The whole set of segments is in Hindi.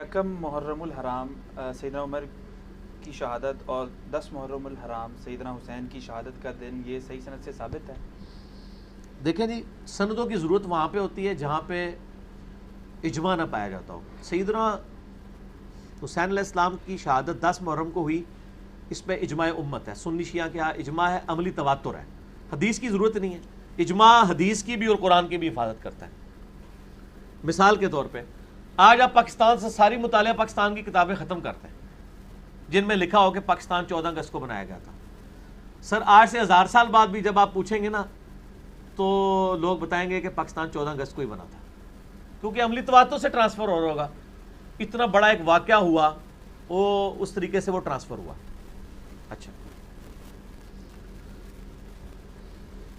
यकम मुहर्रमुल हराम सैयदना उमर की शहादत और 10 मुहर्रमुल हराम सैयदना हुसैन की शहादत का दिन, ये सही सनद से साबित है? देखें जी, सनदों की ज़रूरत वहाँ पे होती है जहाँ पे इजमा ना पाया जाता हो। सैयदना हुसैन अलैहिस्सलाम की शहादत 10 मुहर्रम को हुई, इस पर इजमा उम्मत है। सुन्नी शिया के यहाँ इजमा है, अमली तवातुर है, हदीस की ज़रूरत नहीं है। इजमा हदीस की भी और कुरान की भी हिफाजत करता है। मिसाल के तौर पे आज आप पाकिस्तान से सारी मुतालिया पाकिस्तान की किताबें ख़त्म करते हैं जिनमें लिखा हो कि पाकिस्तान 14 अगस्त को बनाया गया था। सर आज से 1000 साल बाद भी जब आप पूछेंगे ना तो लोग बताएंगे कि पाकिस्तान 14 अगस्त को ही बना था, क्योंकि अमली तवातुर से ट्रांसफ़र हो रहा होगा। इतना बड़ा एक वाक़या हुआ, वो उस तरीके से वो ट्रांसफ़र हुआ। अच्छा,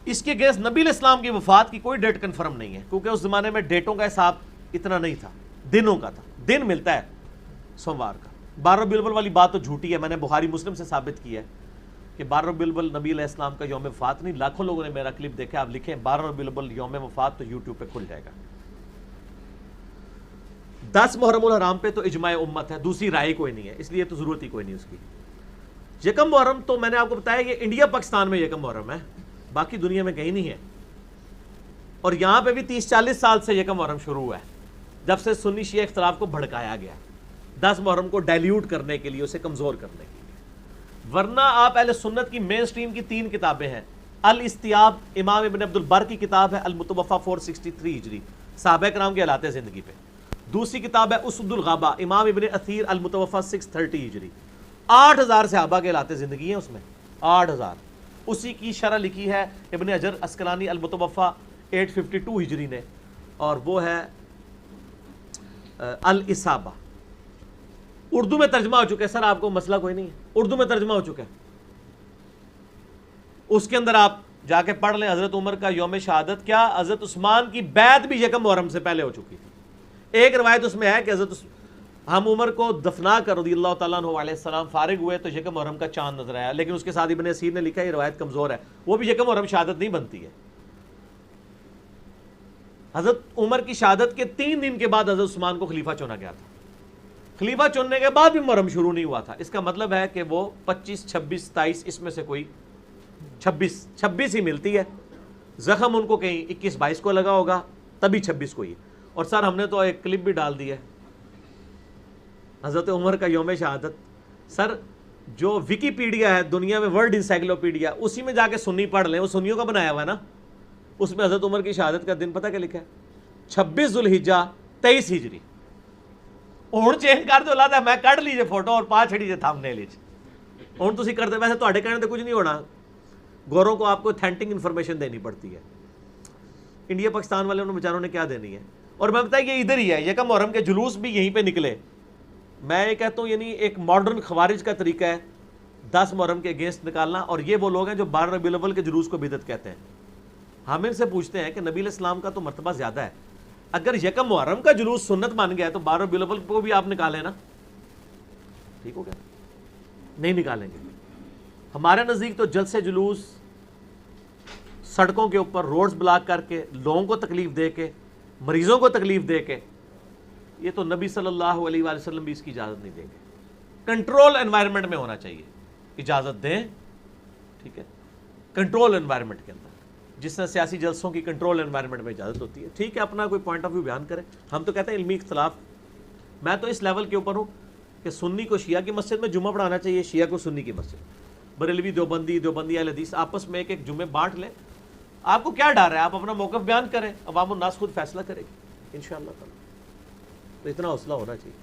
इसके अगेंस्ट नबी इस्लाम की वफात की कोई डेट कंफर्म नहीं है, क्योंकि उस ज़माने में डेटों का हिसाब इतना नहीं था, दिनों का था। दिन मिलता है सोमवार का। 12 रबीउल अव्वल वाली बात तो झूठी है, मैंने बुखारी मुस्लिम से साबित किया है कि 12 रबीउल अव्वल नबी अलैहिस्सलाम का यौम वफात नहीं। लाखों लोगों ने मेरा क्लिप देखा, आप लिखें 12 रबीउल अव्वल यौम वफात तो यूट्यूब पे खुल जाएगा। 10 मुहर्रमुल हराम पे तो इजमाए उम्मत है, दूसरी राय कोई नहीं है, इसलिए तो जरूरत ही कोई नहीं उसकी। यकम मुहर्रम तो मैंने आपको बताया कि इंडिया पाकिस्तान में यकम मुहर्रम है, बाकी दुनिया में कहीं नहीं है। और यहां पे भी 30-40 साल से यकम मुहर्रम शुरू हुआ है, जब से सुन्नी शिया इख्तिलाफ को भड़काया गया 10 मुहर्रम को डाइल्यूट करने के लिए, उसे कमजोर करने के लिए। वरना आप अहले सुन्नत की मेन स्ट्रीम की 3 किताबें हैं। अल इस्तियाब इमाम इब्न अब्दुल बर की किताब है, अल मुतवफ़ा 463 हिजरी, सहाबा कराम के हालात ज़िंदगी पे। दूसरी किताब है उसदुल गाबा इमाम इब्न असीर अल मुतवफ़ा 630 हिजरी। 8000 सहाबा के हालात ज़िंदगी हैं उसमें, 8000। उसी की शरह लिखी है इब्न हजर अस्कलानी अल मुतवफ़ा 852 हिजरी ने, और वो है अल इसाबा। उर्दू में तर्जमा हो चुका है। सर आपको मसला कोई नहीं है, उर्दू में तर्जमा हो चुका है, उसके अंदर आप जाके पढ़ लें। हजरत उमर का यौम शहादत क्या, हजरत उस्मान की बैत भी यकम मुहर्रम से पहले हो चुकी थी। एक रवायत उसमें है कि हजरत हम उमर को दफना कर रज़ियल्लाहु तआला अन्हु अलैहिस्सलाम फारिग हुए तो यकम मुहर्रम का चांद नजर आया, लेकिन उसके साथ इब्न असीर ने लिखा ये रवायत कमजोर है, वो भी यकम मुहर्रम शहादत नहीं बनती है। हजरत उमर की शहादत के 3 दिन के बाद हजरत उस्मान को खलीफा चुना गया था। खलीफा चुनने के बाद भी मुहर्रम शुरू नहीं हुआ था। इसका मतलब है कि वो 25, 26, 27 इसमें से कोई 26 ही मिलती है। जख्म उनको कहीं 21-22 को लगा होगा, तभी 26 को ही। और सर हमने तो एक क्लिप भी डाल दी है हजरत उमर का यौम शहादत। सर जो विकीपीडिया है दुनिया में, वर्ल्ड इंसाइक्लोपीडिया, उसी में जाके सुन्नी पढ़ लें, वो सुन्नियों का बनाया हुआ है ना। उसमें हजरत उमर की शहादत का दिन पता क्या लिखा है, 26 जुल्हिज्जा 23 हिजरी। ਹੁਣ ਚੇਂਜ ਕਰ ਦਿਓ, ਲਾਦਾ मैं ਕੱਢ लीजिए फोटो और पा छड़ी जे थंबनेल विच। ਹੁਣ ਤੁਸੀਂ ਕਰਦੇ, वैसे ਤੁਹਾਡੇ कहने तो कुछ नहीं होना, गोरों को आपको ऑथेंटिक इन्फॉर्मेशन देनी पड़ती है। इंडिया पाकिस्तान वाले उन्होंने बेचारों ने क्या देनी है। और मैं बताया ये इधर ही है, यकम मुहर्रम के जुलूस भी यहीं पे निकले। मैं ये कहता हूँ यानी एक मॉडर्न खवारिज का तरीका है 10 मुहर्रम के अगेंस्ट निकालना। और ये वो लोग हैं जो 12 रबीउल अव्वल के जुलूस को बिदअत कहते हैं। हम इनसे पूछते हैं कि नबी इस्लाम का तो मर्तबा ज़्यादा है, अगर यकम मुहर्रम का जुलूस सुन्नत मान गया तो 12 रबीउल अव्वल को भी आप निकालें ना, ठीक हो गया? नहीं निकालेंगे। हमारे नज़दीक तो जलसे जुलूस सड़कों के ऊपर रोड्स ब्लॉक करके, लोगों को तकलीफ दे के, मरीजों को तकलीफ दे के, ये तो नबी सल्लल्लाहु अलैहि वसल्लम भी इसकी इजाज़त नहीं देंगे। कंट्रोल एनवायरनमेंट में होना चाहिए, इजाज़त दें, ठीक है, कंट्रोल एनवायरनमेंट के अंदर, जिससे सियासी जलसों की कंट्रोल एनवायरनमेंट में इजाज़त होती है। ठीक है, अपना कोई पॉइंट ऑफ व्यू बयान करें। हम तो कहते हैं इल्मी इख्तिलाफ। मैं तो इस लेवल के ऊपर हूँ कि सुन्नी को शिया की मस्जिद में जुम्मा पढ़ाना चाहिए, शिया को सुन्नी की मस्जिद, बरेलवी देवबंदी, देवबंदी अहले हदीस आपस में एक जुम्मे बांट लें। आपको क्या डर है, आप अपना मौक़िफ़ बयान करें, अवाम उन्नास खुद फैसला करेगी इंशाअल्लाह ताला। तो इतना हौसला होना चाहिए।